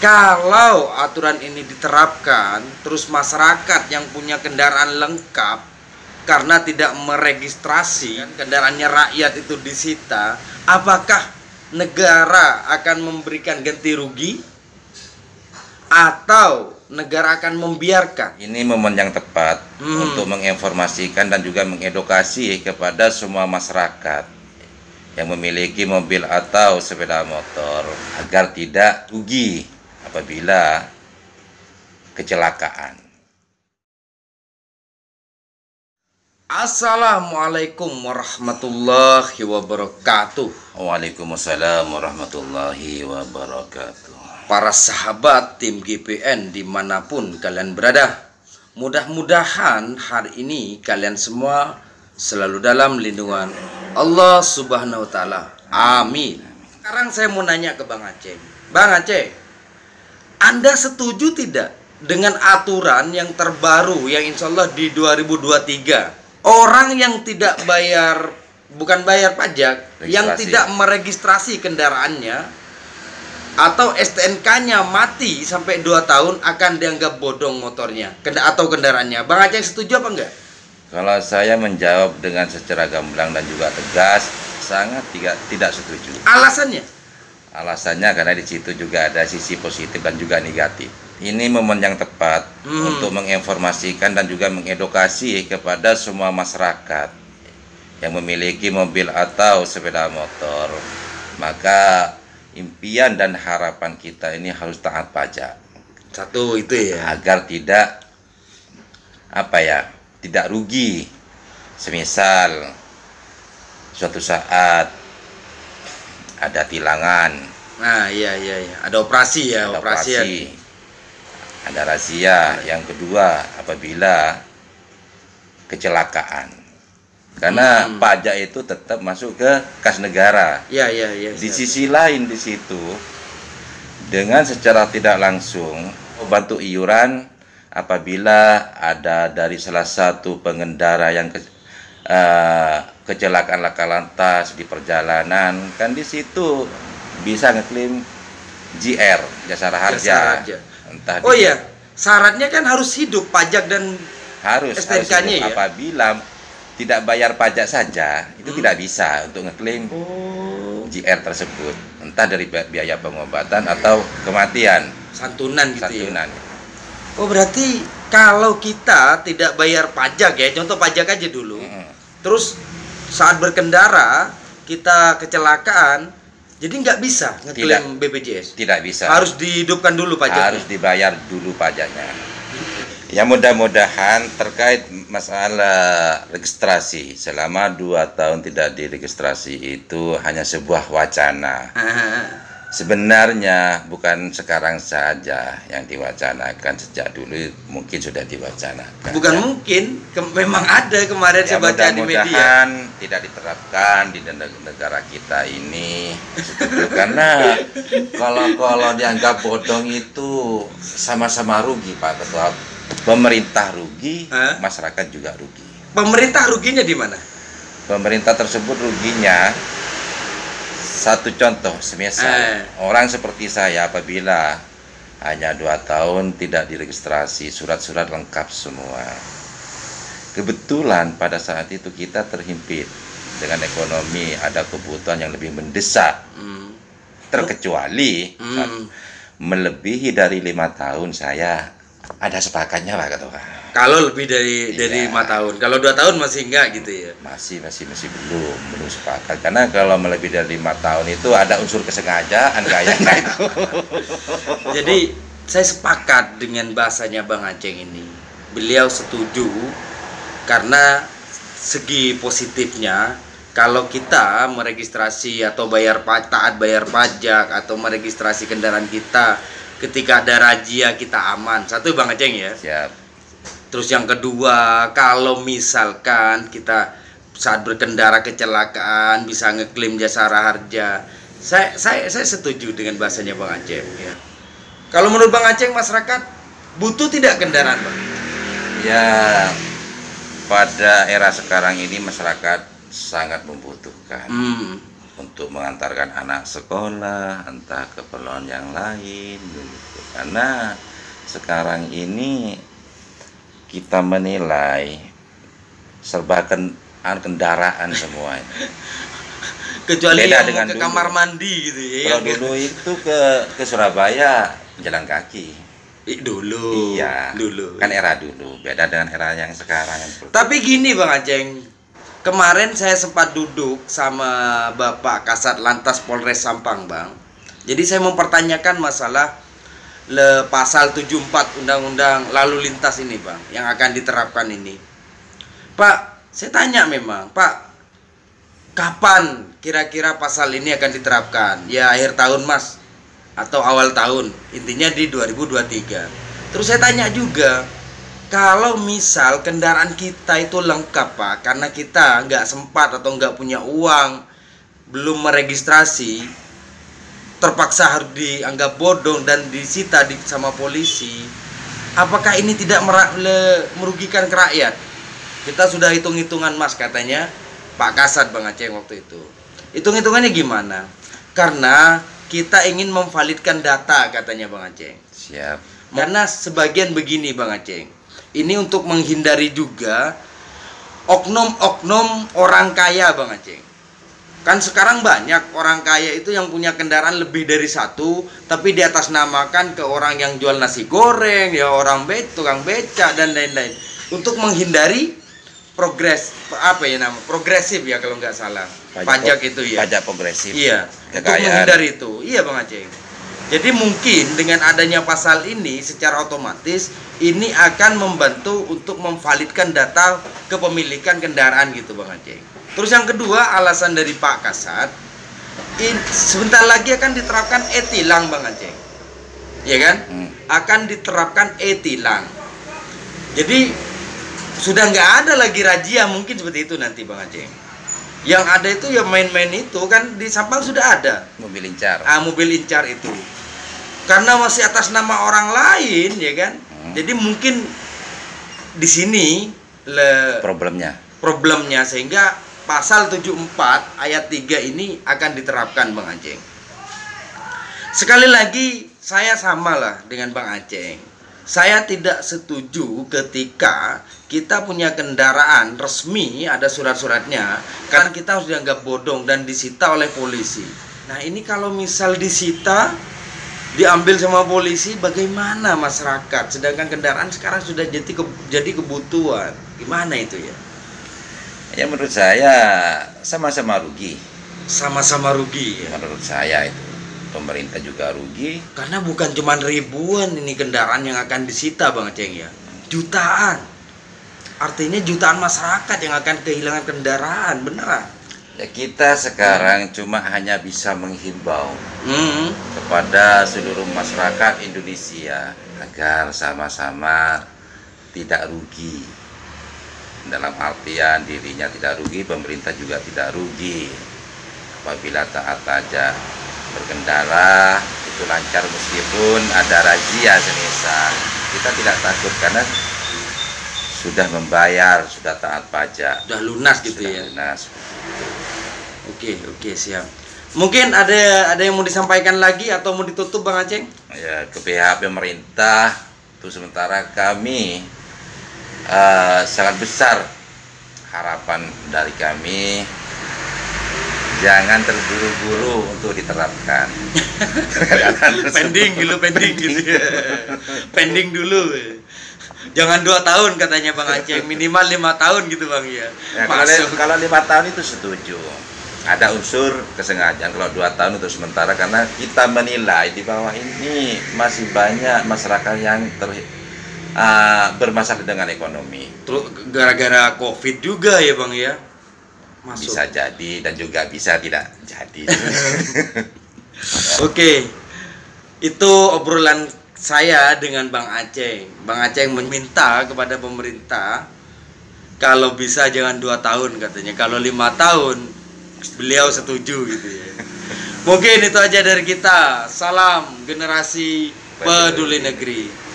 Kalau aturan ini diterapkan, terus masyarakat yang punya kendaraan lengkap karena tidak meregistrasi kendaraannya rakyat itu disita, apakah negara akan memberikan ganti rugi atau negara akan membiarkan? Ini momen yang tepat untuk menginformasikan dan juga mengedukasi kepada semua masyarakat yang memiliki mobil atau sepeda motor agar tidak rugi apabila kecelakaan. Assalamualaikum warahmatullahi wabarakatuh. Waalaikumsalam warahmatullahi wabarakatuh. Para sahabat tim GPN dimanapun kalian berada, mudah-mudahan hari ini kalian semua selalu dalam lindungan Allah Subhanahu wa Ta'ala. Amin. Sekarang saya mau nanya ke Bang Aceh. Bang Aceh, Anda setuju tidak dengan aturan yang terbaru yang insya Allah di 2023? Orang yang tidak bayar, bukan bayar pajak, yang tidak meregistrasi kendaraannya atau STNK-nya mati sampai 2 tahun akan dianggap bodong motornya atau kendaraannya. Bang Aceh setuju apa enggak? Kalau saya menjawab dengan secara gamblang dan juga tegas, sangat tidak setuju. Alasannya? Alasannya karena di situ juga ada sisi positif dan juga negatif. Ini momen yang tepat untuk menginformasikan dan juga mengedukasi kepada semua masyarakat yang memiliki mobil atau sepeda motor. Maka impian dan harapan kita ini harus taat pajak. Satu itu ya. Agar tidak tidak rugi. Semisal suatu saat ada tilangan. Nah, iya. Ada operasi ya, ada operasi. Ada razia. Yang kedua, apabila kecelakaan. Karena pajak itu tetap masuk ke kas negara. Iya. Di sisi lain di situ, dengan secara tidak langsung bantu iuran apabila ada dari salah satu pengendara yang kecelakaan laka lantas di perjalanan, kan di situ bisa ngeklaim JR, jasara harja. Entah iya, syaratnya kan harus hidup pajak dan harus STNK-nya ya. Apabila tidak bayar pajak saja itu tidak bisa untuk ngeklaim JR tersebut, entah dari biaya pengobatan atau kematian, santunan gitu. Santunan. Oh, berarti kalau kita tidak bayar pajak ya, contoh pajak aja dulu. Terus saat berkendara kita kecelakaan, jadi nggak bisa ngeklaim BPJS. Tidak bisa. Harus dihidupkan dulu pajaknya. Harus dibayar dulu pajaknya. Ya, mudah-mudahan terkait masalah registrasi selama 2 tahun tidak diregistrasi itu hanya sebuah wacana. Sebenarnya bukan sekarang saja yang diwacanakan, sejak dulu mungkin sudah diwacanakan. Bukan ya. Mungkin, memang ada kemarin saya baca di media. Mudah-mudahan tidak diterapkan di negara kita ini. Karena kalau dianggap bodong itu sama-sama rugi, Pak Ketua. Pemerintah rugi, masyarakat juga rugi. Pemerintah ruginya di mana? Pemerintah tersebut ruginya, satu contoh, semisal orang seperti saya apabila hanya 2 tahun tidak diregistrasi, surat-surat lengkap semua. Kebetulan pada saat itu kita terhimpit dengan ekonomi, ada kebutuhan yang lebih mendesak. Terkecuali melebihi dari 5 tahun saya ada sepakatnya, Pak Ketua. Kalau lebih dari 5 tahun, kalau 2 tahun masih enggak gitu ya? Masih belum sepakat. Karena kalau melebihi dari 5 tahun itu ada unsur kesengajaan kayaknya itu. Jadi saya sepakat dengan bahasanya Bang Aceh ini. Beliau setuju karena segi positifnya, kalau kita meregistrasi atau taat bayar pajak atau meregistrasi kendaraan kita, ketika ada razia kita aman. Satu Bang Aceh ya. Siap. Terus yang kedua, kalau misalkan kita saat berkendara kecelakaan bisa ngeklaim jasara harja. Saya setuju dengan bahasanya Bang Aceh ya. Kalau menurut Bang Aceh, masyarakat butuh tidak kendaraan, Bang? Ya, pada era sekarang ini masyarakat sangat membutuhkan. untuk mengantarkan anak sekolah, entah keperluan yang lain gitu. Karena sekarang ini kita menilai serba kendaraan semuanya. Kecuali Beda yang dengan mau ke dulu. kamar mandi gitu ya. Kalau dulu itu ke Surabaya jalan kaki. Dulu. Iya. Dulu. Kan era dulu, beda dengan era yang sekarang. Tapi gini Bang Aceng, kemarin saya sempat duduk sama Bapak Kasat Lantas Polres Sampang, Bang. Jadi saya mempertanyakan masalah pasal 74 Undang-Undang Lalu Lintas ini, Bang, yang akan diterapkan ini. Pak, saya tanya memang, Pak, kapan kira-kira pasal ini akan diterapkan? Ya akhir tahun, Mas, atau awal tahun, intinya di 2023. Terus saya tanya juga, kalau misal kendaraan kita itu lengkap Pak, karena kita nggak sempat atau nggak punya uang, belum meregistrasi, terpaksa harus dianggap bodong dan disita sama polisi, apakah ini tidak merugikan ke rakyat? Kita sudah hitung-hitungan Mas, katanya Pak Kasat Bang Aceh waktu itu. Hitung-hitungannya gimana? Karena kita ingin memvalidkan data, katanya Bang Aceh. Siap. Karena sebagian begini Bang Aceh, ini untuk menghindari juga oknum-oknum orang kaya Bang Aceh. Kan sekarang banyak orang kaya itu yang punya kendaraan lebih dari satu, tapi di atas namakan ke orang yang jual nasi goreng, ya orang tukang beca dan lain-lain. Untuk menghindari progresif ya kalau nggak salah. Pajak itu ya. Pajak progresif. Iya. Untuk menghindari itu. Iya Bang Aceh. Jadi mungkin dengan adanya pasal ini secara otomatis ini akan membantu untuk memvalidkan data kepemilikan kendaraan gitu Bang Aceh. Terus yang kedua, alasan dari Pak Kasat, sebentar lagi akan diterapkan e-tilang Bang Aceh. Ya kan? Akan diterapkan e-tilang. Jadi sudah nggak ada lagi razia, mungkin seperti itu nanti Bang Aceh. Yang ada itu ya main-main itu kan di Sampang sudah ada. Mobil incar. Mobil incar itu. Karena masih atas nama orang lain ya kan. Jadi mungkin di sini problemnya sehingga pasal 74 ayat 3 ini akan diterapkan Bang Aceh. Sekali lagi saya samalah dengan Bang Aceh. Saya tidak setuju ketika kita punya kendaraan resmi, ada surat-suratnya, kan kita harus dianggap bodong dan disita oleh polisi. Nah ini kalau misal disita, diambil sama polisi, bagaimana masyarakat? Sedangkan kendaraan sekarang sudah jadi kebutuhan. Gimana itu ya? Ya menurut saya sama-sama rugi. Sama-sama rugi ya? Menurut saya itu. Pemerintah juga rugi. Karena bukan cuma ribuan ini kendaraan yang akan disita Bang Aceh ya. Jutaan. Artinya jutaan masyarakat yang akan kehilangan kendaraan, beneran. Ya kita sekarang cuma hanya bisa menghimbau kepada seluruh masyarakat Indonesia agar sama-sama tidak rugi. Dalam artian dirinya tidak rugi, pemerintah juga tidak rugi. Apabila taat pajak berkendara itu lancar meskipun ada razia semisal, kita tidak takut karena sudah membayar, sudah taat pajak, sudah lunas gitu ya. Lunas. Oke, siap. Mungkin ada yang mau disampaikan lagi atau mau ditutup Bang Aceh? Ya, ke pihak pemerintah untuk sementara kami sangat besar harapan dari kami, jangan terburu-buru untuk diterapkan. pending gitu ya. Pending dulu. Jangan 2 tahun katanya Bang Aceh, minimal 5 tahun gitu Bang ya. Kalau 5 tahun itu setuju. Ada unsur kesengajaan kalau 2 tahun untuk sementara karena kita menilai di bawah ini masih banyak masyarakat yang bermasalah dengan ekonomi. Terus gara-gara COVID juga ya Bang ya. Masuk. Bisa jadi dan juga bisa tidak jadi. Oke. Itu obrolan saya dengan Bang Aceh. Bang Aceh meminta kepada pemerintah kalau bisa jangan 2 tahun katanya. Kalau 5 tahun beliau setuju gitu ya. Mungkin itu aja dari kita. Salam generasi peduli negeri.